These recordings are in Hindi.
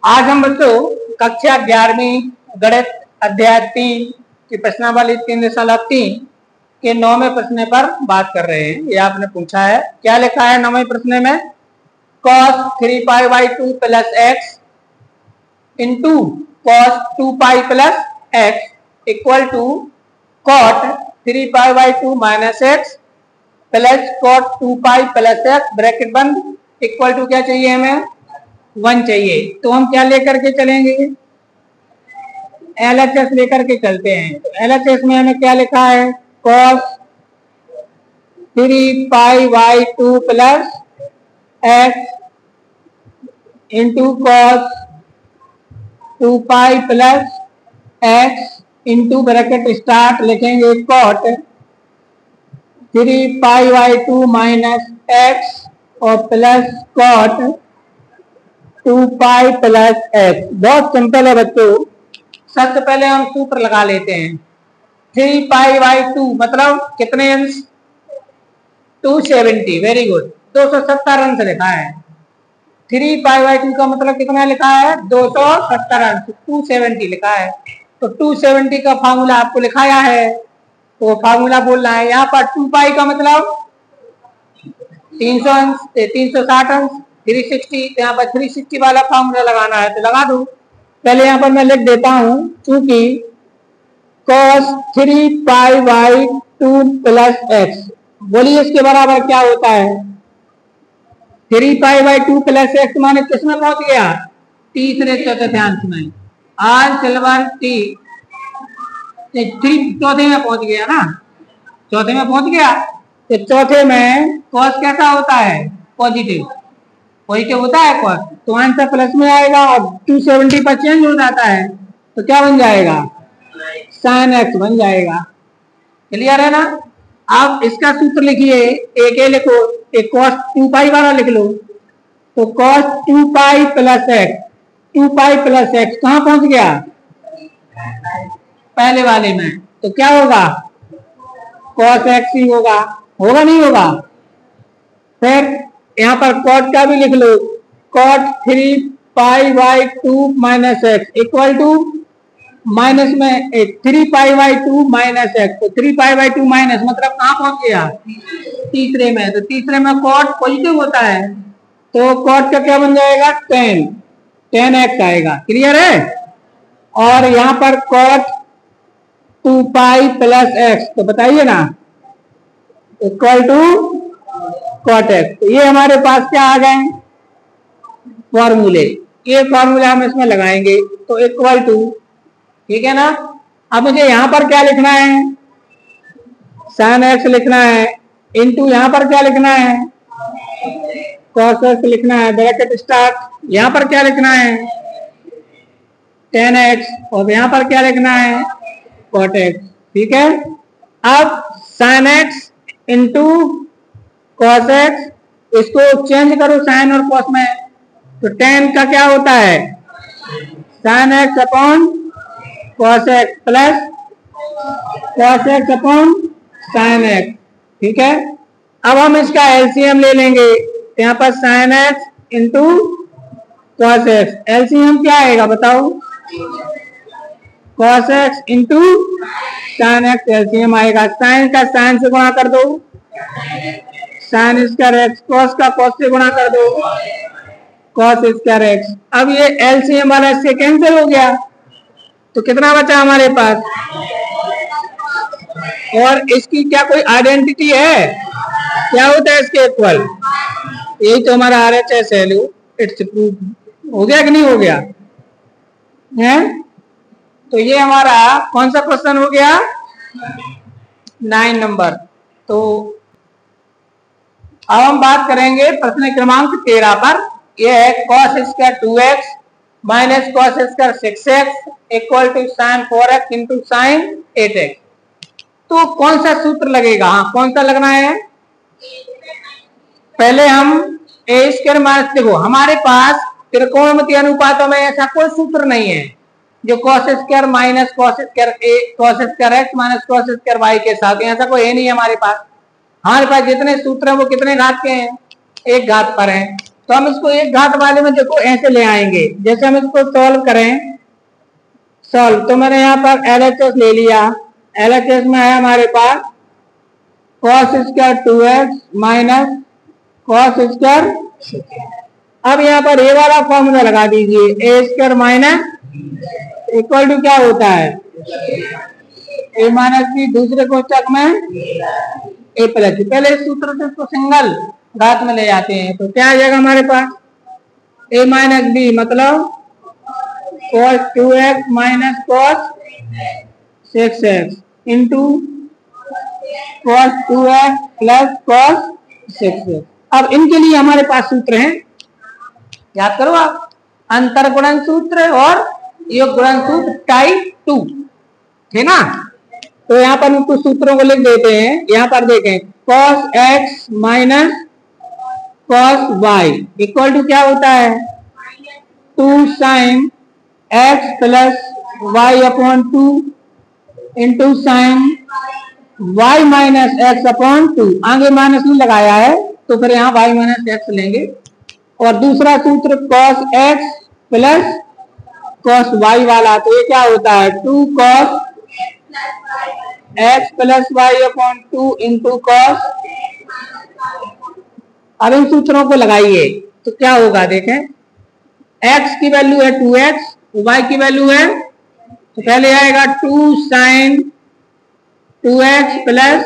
आज हम बच्चों कक्षा 11वीं गणित अध्याय 3 की प्रश्नावली 3.3 के 9वें प्रश्न पर बात कर रहे हैं। ये आपने पूछा है, क्या लिखा है 9वें प्रश्न में? cos 3π/2 plus x into cos 2π plus x equal to cot 3π/2 minus x plus cot 2π plus x bracket बंद इक्वल टू क्या चाहिए हमें? 1 चाहिए। तो हम क्या लेकर के चलेंगे? LHS लेकर के चलते हैं। तो LHS में हमें क्या लिखा है? cos 3π/2 plus x into cos 2π plus x into bracket start लिखेंगे cot 3π/2 माइनस एक्स और प्लस cot 2π प्लस एक्स। बहुत सिंपल है बच्चों। सबसे पहले हम सूत्र लगा लेते हैं। 3π/2 मतलब कितने अंश? 270। वेरी गुड, 270 अंश लिखा है। 3π/2 का मतलब कितना लिखा है? 270 अंश, 270 लिखा है। तो 270 का फार्मूला आपको लिखाया है, तो फार्मूला बोलना है। यहाँ पर 2π का मतलब 300 अंश, 360 अंश, 360। यहाँ पर 360 वाला फार्मूला लगाना है, तो लगा दो। पहले यहाँ पर मैं लिख देता हूं, क्योंकि cos 3π/2 प्लस एक्स, बोलिए इसके बराबर क्या होता है? 3π/2 प्लस एक्स माने किसमें पहुंच गया? तीसरे चतुर्थांश में। आज सिल्वर टी 3 चौथे में पहुंच गया ना, चौथे में पहुंच गया। तो चौथे में cos कैसा होता है? पॉजिटिव, पॉजिटिव होता है cos, तो आंसर प्लस में आएगा और 270 पर चेंज हो जाता है, तो क्या बन जाएगा? sin x बन जाएगा। क्लियर है ना? आप इसका सूत्र लिखिए, एक ये लिखो, एक cos 2π वाला लिख लो। तो cos 2π plus x, 2π plus x कहाँ पहुंच गया? पहले वाले में। तो क्या होगा? cos x ही होगा, होगा नहीं होगा? फिर यहाँ पर cot का भी लिख लो, cot 3π/2 minus x equal to minus में 3π/2 माइनस एक्स। तो 3π/2 माइनस मतलब कहाँ पहुंच गया? तीसरे में। तो तीसरे में cot पॉजिटिव होता है, तो cot का क्या बन जाएगा? 10 x आएगा। क्लियर है? और यहाँ पर cot 2π प्लस एक्स, तो बताइए ना, इक्वल टू cot x। तो ये हमारे पास क्या आ गए? फॉर्मूले। ये फॉर्मूला हम इसमें लगाएंगे, तो इक्वल टू, ठीक है ना? अब मुझे यहाँ पर क्या लिखना है? sin x लिखना है, इंटू यहाँ पर क्या लिखना है? cos x लिखना है, ब्रैकेट स्टार्ट। यहाँ पर क्या लिखना है? 10x, और यहाँ पर क्या लिखना है? cot x। ठीक है? अब sin x into cos x, इसको चेंज करो sin और cos में, तो 10 का क्या होता है? sin x upon cos x plus cos x upon sin x। ठीक है? अब हम इसका एलसीएम ले लेंगे, तो यहाँ पर sin x into cos x, LCM क्या आएगा बताओ? cos x into sin x, LCM आएगा। sin का sin से गुणा कर दो, sin स्क्वायर x, cos का cos से गुणा कर दो, cos स्क्वायर x। अब ये एलसीएम वाला इससे कैंसिल हो गया, तो कितना बचा हमारे पास? और इसकी क्या कोई आइडेंटिटी है? क्या होता है इसके इक्वल? यही तो हमारा RHS वैल्यू, इट्स प्रूफ। हो गया कि नहीं हो गया है? तो ये हमारा कौन सा क्वेश्चन हो गया? 9 नंबर। तो अब हम बात करेंगे प्रश्न क्रमांक 13 पर। यह है cos square 2x minus cos square 6x equal to sin 4x into sin 8x। तो कौन सा सूत्र लगेगा? हाँ, कौन सा लगना है? पहले हम a स्क्वायर माइनस, देखो हमारे पास त्रिकोणमितीय अनुपातों में ऐसा कोई सूत्र नहीं है जो cos square minus cos square x minus cos square y के साथ, ऐसा कोई है नहीं हमारे पास। हमारे पास जितने सूत्र हैं वो कितने घात के हैं? एक घात पर हैं। तो हम इसको एक घात वाले में देखो ऐसे ले आएंगे। जैसे हम इसको सॉल्व करें, सॉल्व तो मैंने यहाँ पर LHS ले लिया। LHS में है हमारे पास cos square 2x minus cos square. अब यहाँ पर ये वाला फॉर्मूला लगा दीजिए, ए स्क्वायर माइनस इक्वल टू क्या होता है ए माइनस बी, दूसरे कोष्टक में ए प्लस बी। पहले इस सूत्र से इसको सिंगल घात में ले जाते हैं तो क्या आ जाएगा हमारे पास ए माइनस बी मतलब cos 2x minus cos 6x into cos 2x plus cos 6x। अब इनके लिए हमारे पास सूत्र हैं, याद करो आप, अंतर गुणन सूत्र और योग गुणन सूत्र टाइप 2, है ना। तो यहाँ पर हम कुछ सूत्रों को लिख देते हैं। यहाँ पर देखें cos x minus cos y equal to क्या होता है 2 sin x plus y upon 2 into sine y minus x upon 2। आगे माइनस नहीं लगाया है तो फिर यहाँ y माइनस एक्स लेंगे। और दूसरा सूत्र cos x plus cos y वाला, तो ये क्या होता है 2 cos x plus y upon 2 into cos। अब इन सूत्रों को लगाइए तो क्या होगा देखें, x की वैल्यू है 2x, y की वैल्यू है, तो पहले आएगा 2 sin 2x plus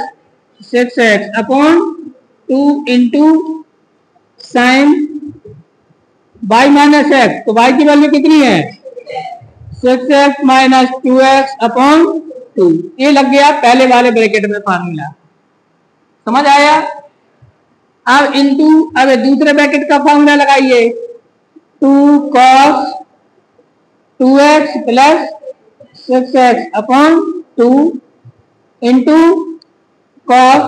6x upon 2 into sine y minus x, तो y की वैल्यू कितनी है 6x माइनस 2x अपॉन 2। ये लग गया पहले वाले ब्रैकेट में फार्मूला, समझ आया। अब इंटू, अब दूसरे ब्रैकेट का फार्मूला लगाइए 2 cos 2x plus 6x upon 2 into cos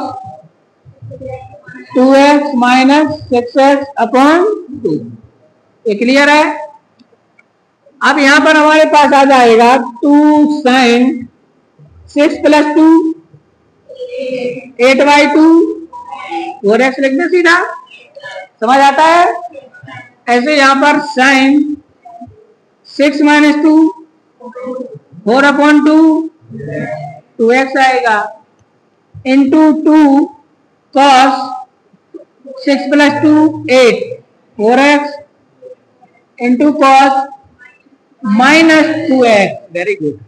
2x minus 6x upon 2। ये क्लियर है। अब यहां पर हमारे पास आ जाएगा 2 sin 6 प्लस 2 8/2 4x लिख दे सीधा, समझ आता है। ऐसे यहां पर sin 6 माइनस 2 4 अपॉन 2 2x आएगा into 2 cos 6 plus 2 8 4x into cos minus 2x। Very good.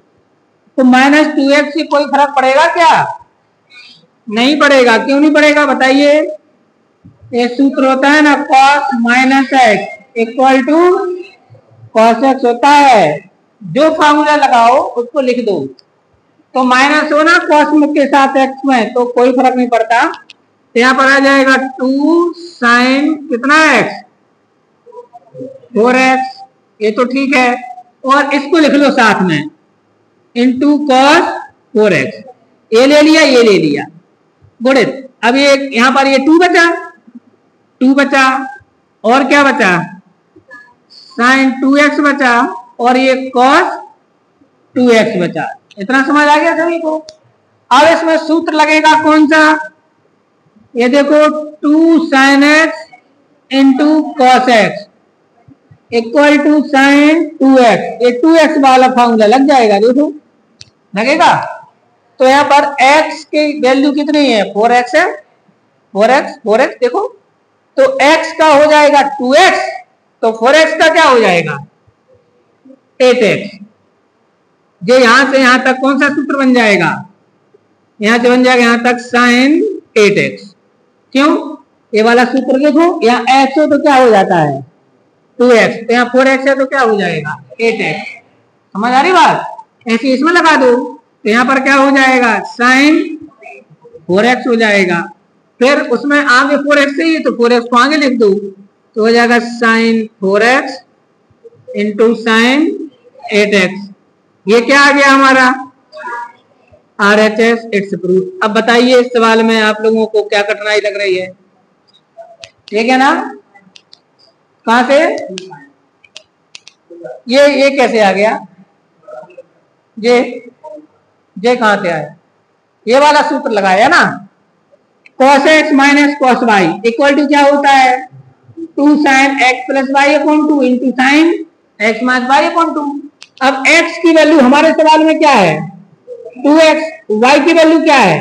तो माइनस 2x से कोई फर्क पड़ेगा क्या, नहीं पड़ेगा। क्यों नहीं पड़ेगा बताइए, ये सूत्र होता है ना cos minus x equal to cos x होता है। जो फार्मूला लगाओ उसको लिख दो, तो माइनस हो ना cos के साथ x में तो कोई फर्क नहीं पड़ता। तो यहाँ पर आ जाएगा 2 sin कितना x 4x, ये तो ठीक है। और इसको लिख लो साथ में इंटू cos 4x, ये ले लिया ये ले लिया, गुड। अब ये यहाँ पर ये 2 बचा और क्या बचा sin 2x बचा और ये cos 2x बचा। इतना समझ आ गया सभी को। अब इसमें सूत्र लगेगा कौन सा, ये देखो 2 sin x into cos x equal to sin 2x, ये 2x वाला फॉर्मूला लग जाएगा, देखो लगेगा। तो यहाँ पर x की वैल्यू कितनी है 4x है, 4x देखो, तो x का हो जाएगा 2x, तो 4x का क्या हो जाएगा 8x। जो यहां से यहां तक कौन सा सूत्र बन जाएगा, यहां से बन जाएगा यहां तक sin 8x। क्यों, ये वाला सूत्र देखो, यहाँ x हो तो क्या हो जाता है 2x, तो यहाँ 4x है तो क्या हो जाएगा 8x। समझ आ रही बात, ऐसे इसमें लगा दो तो यहाँ पर क्या हो जाएगा sin 4x हो जाएगा। फिर उसमें आगे 4x चाहिए तो 4x को आगे लिख दो, तो हो जाएगा sin 4x into sin 8x। ये क्या आ गया हमारा RHS, इट्स प्रूफ। अब बताइए इस सवाल में आप लोगों को क्या कठिनाई लग रही है, ठीक है ना। कहां से ये कैसे आ गया, ये कहां से आया, ये वाला सूत्र लगाया ना cos x minus cos y equal to क्या होता है 2 sin x plus y upon 2 into sine x minus y upon 2। अब x की वैल्यू हमारे सवाल में क्या है 2x, y की वैल्यू क्या है,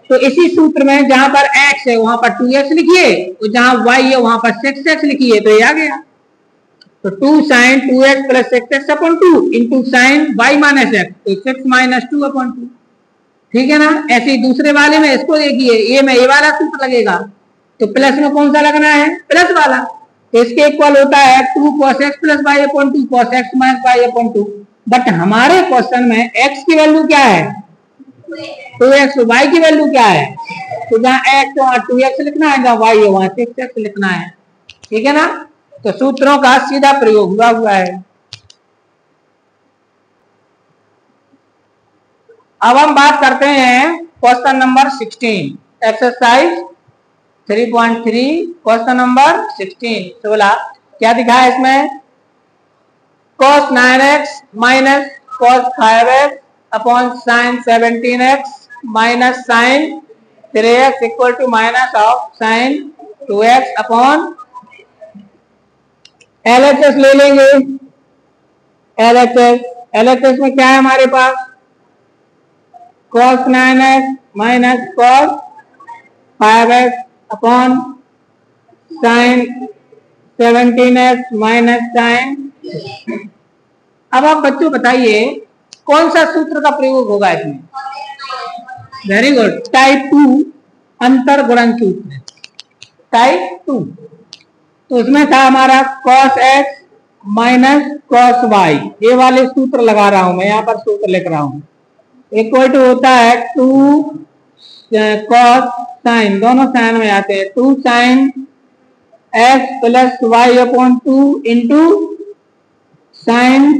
तो इसी सूत्र में जहां पर x है वहां पर 2x लिखिए और जहां y है वहां पर 6x लिखिए, तो ये आ गया। तो 2 sin 2x plus 6x upon 2 into sine y minus x, तो 6 माइनस 2 अपॉन 2, ठीक है ना। ऐसे ही दूसरे वाले में इसको देखिए, ये में ये वाला सूत्र लगेगा, तो प्लस में कौन सा लगना है, प्लस वाला, तो इसके इक्वल होता है 2 cos x plus y upon 2 cos x minus y upon 2। But हमारे क्वेश्चन में x की वैल्यू क्या है 2x, y की वैल्यू क्या है, तो जहाँ x वहाँ 2x लिखना है, जहाँ y है वहाँ 6x लिखना है, ठीक है ना। तो सूत्रों का सीधा प्रयोग हुआ है। अब हम बात करते हैं question number 16, exercise 3.3 question number 16 क्या दिखा है इसमें, cos 9x minus cos 5x upon sine 17x minus sine 3x equal to minus of sine 2x upon LHS ले लेंगे। LHS में क्या है हमारे पास, cos 9x minus cos 5x upon sine 17x minus sine. अब आप बच्चों बताइए कौन सा सूत्र का प्रयोग होगा इसमें, वेरी गुड, टाइप 2 अंतर गुणन सूत्र, टाइप 2। तो उसमें था हमारा cos x minus cos y, ये वाले सूत्र लगा रहा हूं मैं, यहाँ पर सूत्र लिख रहा हूं, इक्वल टू होता है 2 cos साइन, दोनों साइन में आते हैं, 2 sine x plus y upon 2 into sine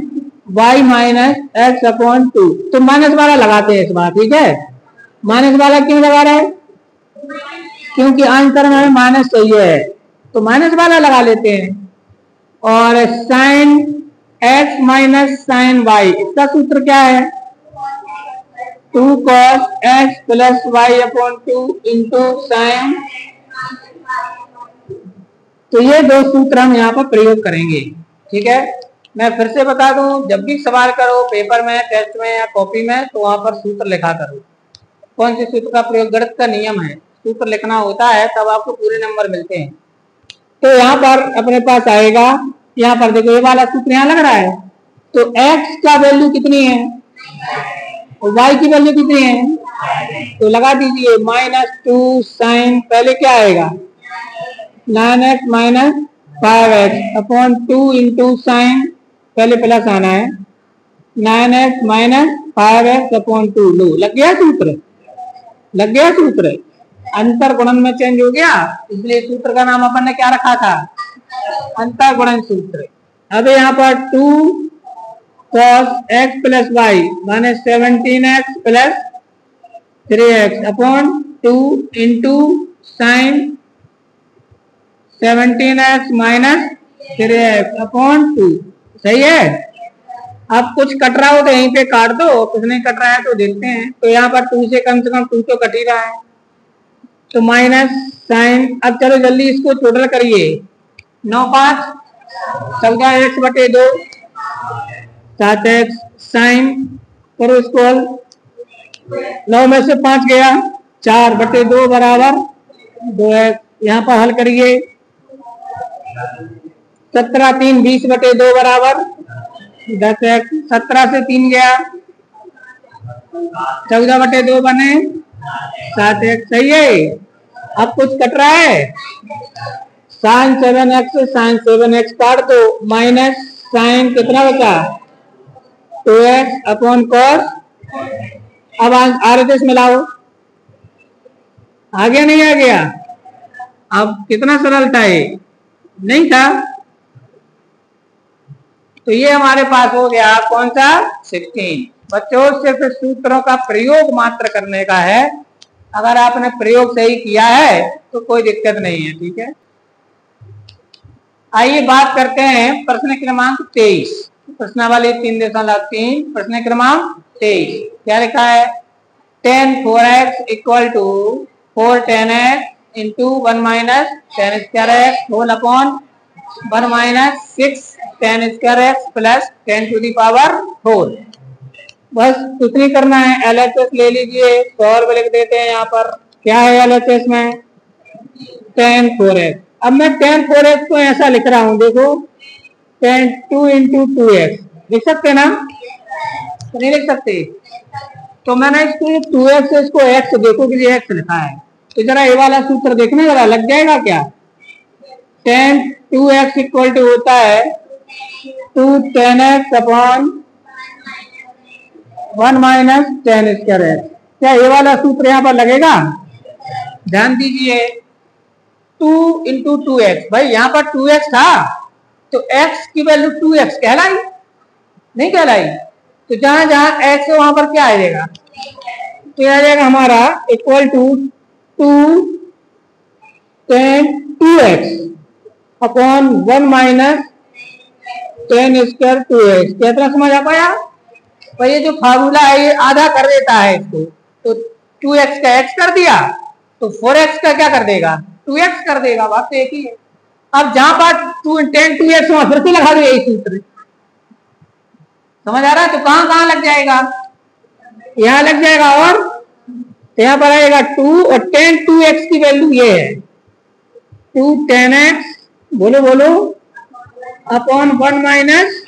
y minus x upon 2। तो माइनस वाला लगाते हैं इस बार, ठीक है। माइनस वाला क्यों लगा रहे हैं, क्योंकि आंसर में माइनस चाहिए है, तो माइनस वाला लगा लेते हैं। और sine x minus sine y, इसका सूत्र क्या है 2 cos x plus y upon 2 into sine. तो ये दो सूत्र हम यहाँ पर प्रयोग करेंगे, ठीक है। मैं फिर से बता दूं, जब भी सवाल करो पेपर में, टेस्ट में या कॉपी में, तो वहां पर सूत्र लिखा करो, कौन से सूत्र का प्रयोग, गणित का नियम है, सूत्र लिखना होता है तब आपको पूरे नंबर मिलते हैं। तो यहाँ पर अपने पास आएगा, यहाँ पर देखो ये वाला सूत्र यहाँ लग रहा है, तो x का वैल्यू कितनी है और y की वैल्यू कितनी है, तो लगा दीजिए माइनस 2 साइन, पहले क्या आएगा 9x minus 5x upon 2 into sign, पहले प्लस आना है 9x माइनस 5x अपॉन 2, लो लग गया सूत्र, लग गया सूत्र, अंतर गुणन में चेंज हो गया, इसलिए सूत्र का नाम अपन ने क्या रखा था, अंतर गुणन सूत्र। अब यहाँ पर 2 cos x plus y minus 17x plus 3x upon 2 into sine 17x minus 3x upon 2, सही है। अब कुछ कट रहा हो तो यहीं पे काट दो, कुछ नहीं कट रहा है तो देखते हैं। तो यहाँ पर 2 से कम 2 तो कट ही रहा है, तो माइनस साइन। अब चलो जल्दी इसको टोटल करिए, 9 5 14 x बटे 2 7x साइन करो इसको, 9 में से 5 गया, 4 बटे 2 बराबर 2x, यहाँ पर हल करिए, 17 3 20 बटे 2 बराबर 10x, 17 से 3 गया, 14 बटे 2 बने 7x, सही है। अब कुछ कट रहा है, साइन 7x से साइन 7x काट दो, माइनस साइन कितना बचा 2x अपॉन कॉस। अब आर मिलाओ, आ गया नहीं आ गया, अब कितना सरल था ये, नहीं था, तो ये हमारे पास हो गया कौन सा 16। बच्चों सिर्फ सूत्रों का प्रयोग मात्र करने का है, अगर आपने प्रयोग सही किया है तो कोई दिक्कत नहीं है, ठीक है। आइए बात करते हैं प्रश्न क्रमांक 23, प्रश्नावली 3.3, प्रश्न क्रमांक 23 क्या लिखा है, tan 4x equal to 4 tan x into 1 minus tan square x whole upon 1 minus 6 tan square x plus 10 to the power 4। बस कुछ नहीं करना है, LHS ले लीजिए, सॉल्व लिख देते हैं। यहाँ पर क्या है LHS में, tan 4x। अब मैं tan 4x को ऐसा लिख रहा हूं, देखो tan 2 इंटू 2x लिख सकते ना, तो नहीं लिख सकते। तो मैंने इसको 2x से इसको x देखो कि ये x लिखा है, तो जरा ये वाला सूत्र देखना जरा, लग जाएगा क्या। tan 2x इक्वल टू होता है 2 tan x upon 1 minus tan square x. क्या ये वाला सूत्र यहाँ पर लगेगा, ध्यान दीजिए। 2 इंटू 2x, भाई यहाँ पर 2x था तो x की वैल्यू 2x कहलाई, नहीं कहलाई। तो जहां जहां x है वहां पर क्या आ जाएगा, तो आ जाएगा हमारा इक्वल टू 2 tan 2x अपॉन 1 माइनस टेन स्क्वायर 2x। कितना समझ आ पाया भाई, ये जो फार्मूला है ये आधा कर देता है इसको, तो 2x का x कर दिया तो 4x का क्या कर देगा, 2x कर देगा, बात तो एक ही है। अब जहां पर 10 2x वहां फिर से लगा दो यही सूत्र, समझ आ रहा है। तो कहां कहां लग जाएगा, यहां लग जाएगा, और तो यहां पर आएगा 2 और 10 2x की वैल्यू ये है 2 tan x बोलो बोलो upon 1 minus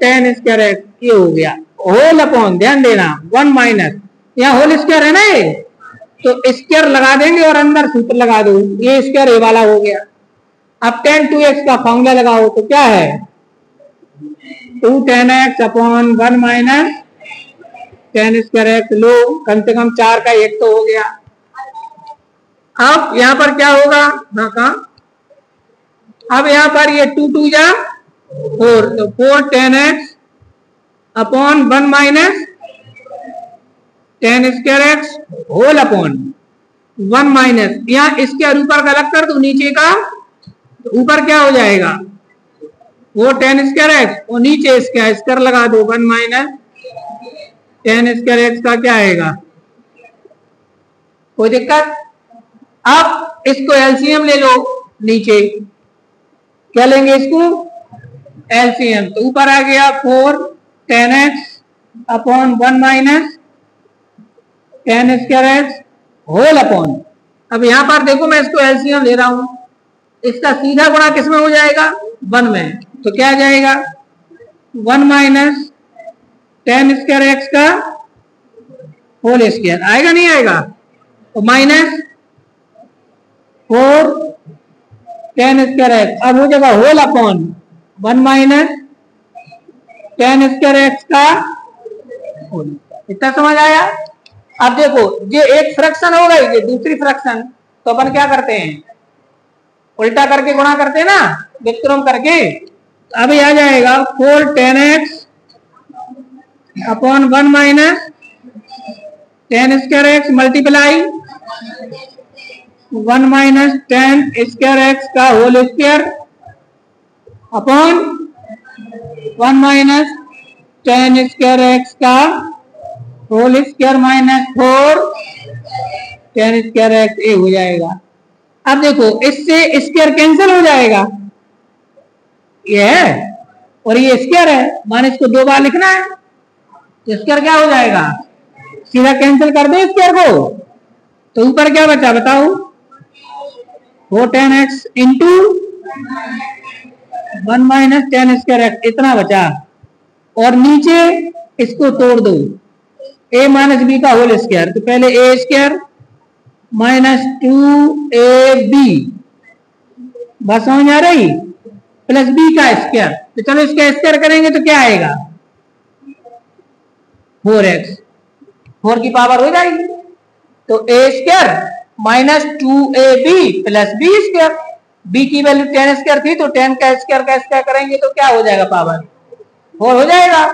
tan square x, ये हो गया होल अपॉन, ध्यान देना 1 माइनस, यहाँ होल स्क्वायर है ना ये, तो स्क्वायर लगा देंगे और अंदर सूत्र लगा दो, ये स्क्वायर ये वाला हो गया। अब tan 2x का फॉर्मूला लगाओ तो क्या है 2 tan x upon 1 minus tan square x. लो कम से कम 4 का 1 तो हो गया। अब यहाँ पर क्या होगा, हाँ कहा, अब यहाँ पर ये 2 2 जा 4, तो 4 tan x upon 1 minus tan square x whole upon 1 minus, यहाँ स्क्वायर ऊपर का अलग कर दो नीचे का, तो ऊपर क्या हो जाएगा वो टेन स्क्वायर एक्स और नीचे इसका स्क्वायर लगा दो 1 माइनस टेन स्क्वायर एक्स का क्या आएगा, कोई दिक्कत। अब इसको एलसीएम ले लो, नीचे क्या लेंगे इसको एलसीएम, तो ऊपर आ गया 4 tan x upon 1 minus tan square x whole upon. अब यहां पर देखो मैं इसको एलसीएम ले रहा हूं, इसका सीधा गुणा किसमें हो जाएगा 1 में, तो क्या आ जाएगा 1 माइनस टेन स्क्वायर एक्स का होल स्क्वायर आएगा, नहीं आएगा, तो माइनस 4 टेन स्क्वायर एक्स, अब हो जाएगा whole upon 1 minus tan square x का होल। इतना समझ आया। अब देखो ये एक फ्रैक्शन हो गई, ये दूसरी फ्रैक्शन, तो अपन क्या करते हैं उल्टा करके गुणा करते हैं ना, व्युत्क्रम करके। अब आ जाएगा 4 tan x upon 1 minus tan square x multiply 1 minus tan square x का whole square upon 1 minus tan square x का whole square minus 4 tan square x, ये हो जाएगा। अब देखो इससे स्क्वायर कैंसिल हो जाएगा, ये है और ये स्क्वायर है, माने इसको 2 बार लिखना है, तो स्क्वायर क्या हो जाएगा, सीधा कैंसिल कर दो स्क्वायर को, तो ऊपर क्या बचा बताओ 4 tan x into 1 minus tan square x, इतना बचा। और नीचे इसको तोड़ दो a माइनस बी का होल स्क्वायर, तो पहले a स्क्वायर माइनस 2ab, बात समझ आ रही, प्लस b का स्क्वायर, तो चलो इसका स्क्वायर करेंगे तो क्या आएगा 4x, 4 की पावर हो जाएगी, तो a square minus 2ab plus b square, b की वैल्यू 10 स्क्वायर थी तो 10 का स्क्वायर करेंगे तो क्या हो जाएगा पावर 4 हो जाएगा,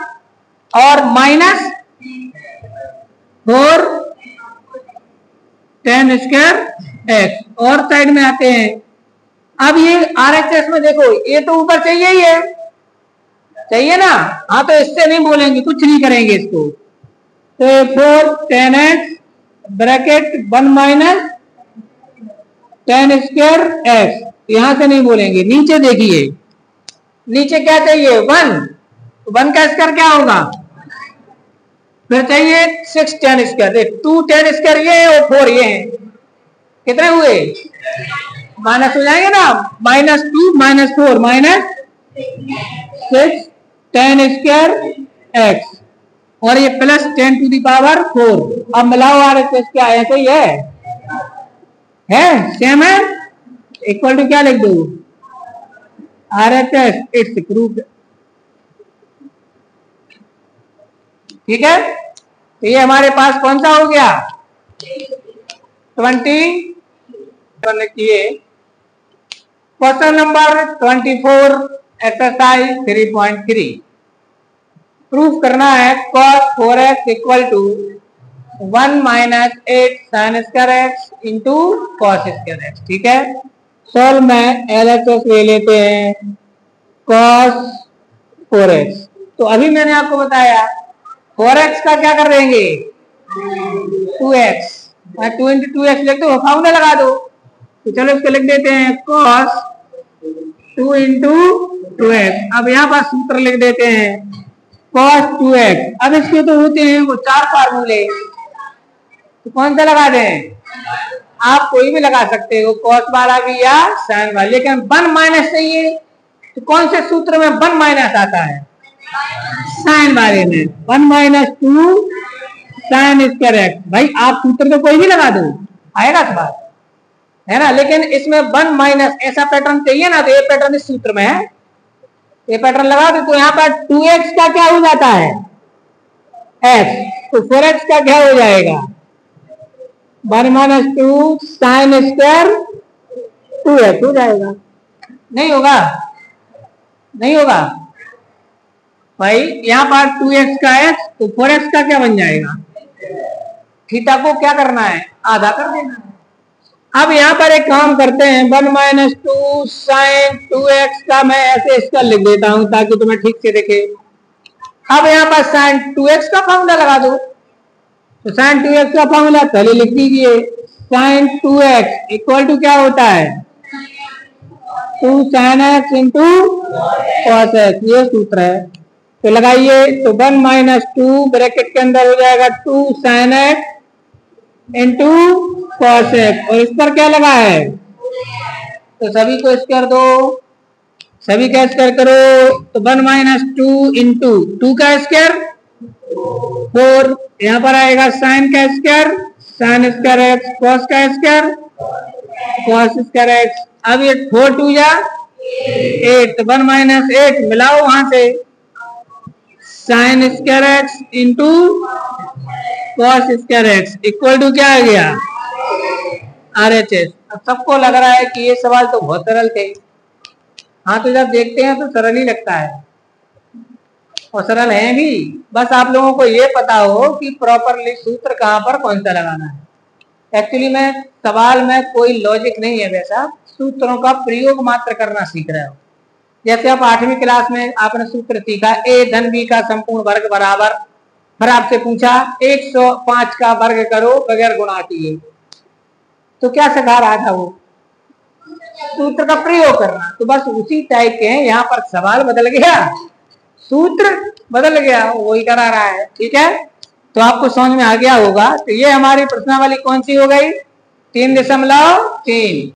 और माइनस 4 tan स्क्वायर x, और साइड में आते हैं। अब ये RHS में देखो ये तो ऊपर चाहिए ही है, चाहिए ना, हाँ तो इससे नहीं बोलेंगे, कुछ नहीं करेंगे इसको, तो 4 tan x bracket 1 minus tan square x, यहां से नहीं बोलेंगे, नीचे देखिए, नीचे क्या चाहिए 1, तो 1 का स्क्वायर क्या होगा, फिर चाहिए 6 टेन स्क्वायर, देख 2 टेन स्क्वायर ये और 4 ये हैं, कितने हुए, माइनस हो जाएंगे ना, -2 -4 -6 टेन स्क्वायर एक्स, और ये प्लस 10 टू दी पावर 4। अब मिलाओ RHS क्या है, तो ये है सेम है, इक्वल टू क्या लिख दो, RHS इट्स प्रूफ, ठीक है। तो ये हमारे पास कौन सा हो गया 20 किए। क्वेश्चन नंबर 24 एक्सरसाइज 3.3 प्रूफ करना है cos 4x equal to 1 - 8 sin square x into cos square x, ठीक है। सॉल्व में LHS ले लेते हैं cos 4x, तो अभी मैंने आपको बताया 4x का क्या कर देंगे 2x, 2 × 2x लिख दो, फॉर्मूला लगा दो, तो चलो इसको लिख देते हैं cos 2 × 2x। अब यहाँ पर सूत्र लिख देते हैं cos 2x, अब इसके तो होते हैं वो 4 फार्मूले, तो कौन सा लगा दें, आप कोई भी लगा सकते हो, cos वाला भी या sin वाला, लेकिन 1 माइनस चाहिए, तो कौन से सूत्र में 1 माइनस आता है, sin वाले में 1 - 2 sin स्क्वायर एक्स। भाई आप सूत्र तो कोई भी लगा दो, आएगा सवाल, है ना, लेकिन इसमें 1 माइनस ऐसा पैटर्न चाहिए ना, तो ये पैटर्न इस सूत्र में है, ये पैटर्न लगा दो, तो यहाँ पर 2x का क्या हो जाता है x, तो 4x का क्या हो जाएगा 1 - 2 sin स्क्वायर 2x हो जाएगा, नहीं होगा, नहीं होगा भाई, यहाँ पर 2x का x, तो 4x का क्या बन जाएगा, थीटा को क्या करना है आधा कर देना है। अब यहाँ पर एक काम करते हैं, 1 - 2 sin 2x का मैं ऐसे इसका लिख देता हूं ताकि तुम्हें ठीक से दिखे। अब यहाँ पर sin 2x का फॉर्मूला लगा दो, तो sin 2x का फॉर्मूला पहले लिख दीजिए, sin 2x इक्वल टू क्या होता है 2 sin x into cos x, ये सूत्र है, तो लगाइए, तो 1 - 2 ब्रैकेट के अंदर हो जाएगा 2 sin x into cos x, और इस पर क्या लगा है, तो सभी को स्क्वायर दो, सभी का स्क्वायर करो, तो 1 - 2 इंटू 2 का स्क्वायर 4, यहाँ पर आएगा sin का square sin square x, cos का स्क्वायर cos स्क्वायर एक्स। अब ये 4 2 जा 8, तो 1 - 8 मिलाओ वहां से, sin square x into cos square x equal to क्या आ गया RHS। अब सबको लग रहा है कि ये सवाल तो बहुत सरल थे, हाँ, तो जब देखते हैं तो सरल ही लगता है, और सरल है भी, बस आप लोगों को ये पता हो कि प्रॉपरली सूत्र कहाँ पर कौन सा लगाना है। एक्चुअली में सवाल में कोई लॉजिक नहीं है, वैसा सूत्रों का प्रयोग मात्र करना सीख रहे हो। जैसे आप 8वीं क्लास में आपने सूत्र सीखा a धन b का संपूर्ण वर्ग बराबर, फिर आपसे पूछा 105 का वर्ग करो बगैर गुणा किए, तो क्या सिखा रहा था वो, सूत्र का प्रयोग करना, तो बस उसी टाइप के हैं, यहाँ पर सवाल बदल गया, सूत्र बदल गया, वही करा रहा है, ठीक है। तो आपको समझ में आ गया होगा। तो ये हमारी प्रश्नावली कौन सी हो गई 3.3।